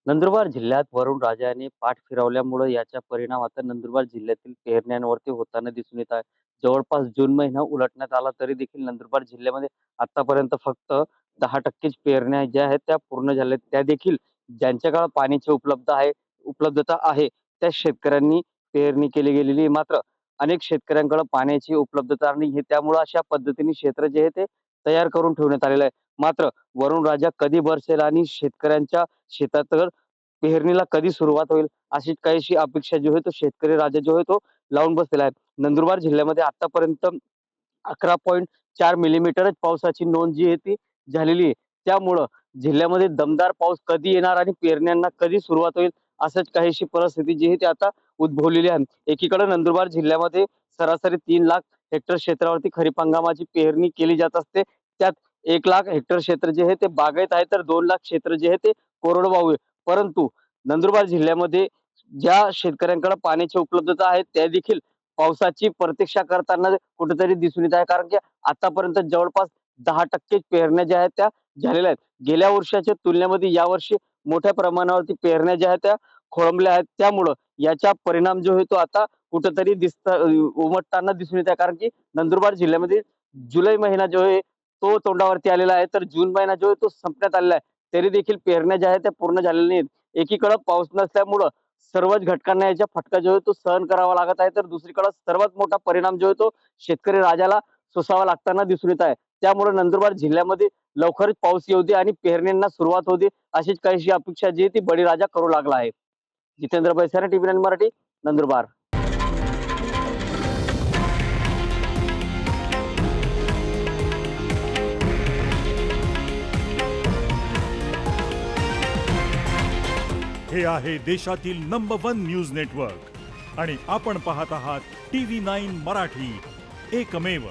नंदुरबार जिल्ह्यात वरुण राजाने पाठ फिरवल्यामुळे याचा परिणाम आता नंदुरबार जिल्ह्यातील पेरण्यांवरती होताना दिसून येत आहे. जवळपास जून महिना उलटण्यात आला तरी देखील नंदुरबार जिल्ह्यामध्ये आतापर्यंत फक्त 10% पेरण्या ज्या आहेत त्या पूर्ण झाल्या. त्या देखील ज्यांच्याकडे पाण्याची उपलब्धता आहे त्या शेतकऱ्यांनी पेरणी केली गेलेली आहे. मात्र अनेक शेतकऱ्यांकडे पाण्याची उपलब्धता नाही. त्यामुळे अशा पद्धतीने क्षेत्र जे आहे ते तयार करून ठेवण्यात आलेलं आहे. मात्र वरुण राजा कधी बरसेल आणि शेतकऱ्यांच्या शेतात पेरणीला कधी सुरुवात होईल अशी काहीशी अपेक्षा जो आहे तो शेतकरी राजा जो आहे तो लावून बसलेला आहे. नंदुरबार जिल्ह्यामध्ये आतापर्यंत 11.4 मिलीमीटरच पावसाची नोंद जी आहे ती झालेली आहे. त्यामुळं जिल्ह्यामध्ये दमदार पाऊस कधी येणार आणि पेरण्यांना कधी सुरुवात होईल असंच काहीशी परिस्थिती जी आहे ती आता उद्भवलेली आहे. एकीकडे नंदुरबार जिल्ह्यामध्ये सरासरी 3 लाख हेक्टर क्षेत्रावरती खरीप हंगामाची पेरणी केली जात असते. त्यात 1 लाख हेक्टर क्षेत्र जे आहे ते बागायत आहे, तर 2 लाख क्षेत्र जे आहे ते कोरडवाहू आहे. परंतु नंदुरबार जिल्ह्यामध्ये ज्या शेतकऱ्यांकडे पाण्याची उपलब्धता आहे त्या देखील पावसाची प्रतीक्षा करताना कुठेतरी दिसून येत आहे. कारण की आतापर्यंत जवळपास 10% पेरण्या ज्या आहेत त्या झालेल्या आहेत. गेल्या वर्षाच्या तुलनेमध्ये यावर्षी मोठ्या प्रमाणावरती पेरण्या ज्या आहेत त्या खोळंबल्या आहेत. त्यामुळं याचा परिणाम जो आहे तो आता कुठेतरी उमटताना दिसून येत आहे. कारण की नंदुरबार जिल्ह्यामध्ये जुलै महिना जो आहे तो तोंडावरती आलेला आहे, तर जून महिना जो आहे तो संपण्यात आलेला आहे. तरी देखील पेरण्या ज्या आहेत त्या पूर्ण झालेल्या नाहीत. एकीकडे पाऊस नसल्यामुळं सर्वच घटकांना याचा फटका जो आहे तो सहन करावा लागत आहे, तर दुसरीकडे सर्वात मोठा परिणाम जो आहे तो शेतकरी राजाला सोसावा लागताना दिसून येत आहे. त्यामुळे नंदुरबार जिल्ह्यामध्ये लवकरच पाऊस येऊ दे आणि पेरणींना सुरुवात होऊ दे अशीच काहीशी अपेक्षा जी आहे ती बळीराजा करू लागला आहे. जितेंद्र बैसारे, टीव्ही 9 मराठी, नंदुरबार. हे आहे देशातील नंबर 1 न्यूज नेटवर्क आणि आपण पाहत आहात TV9 मराठी, एकमेव.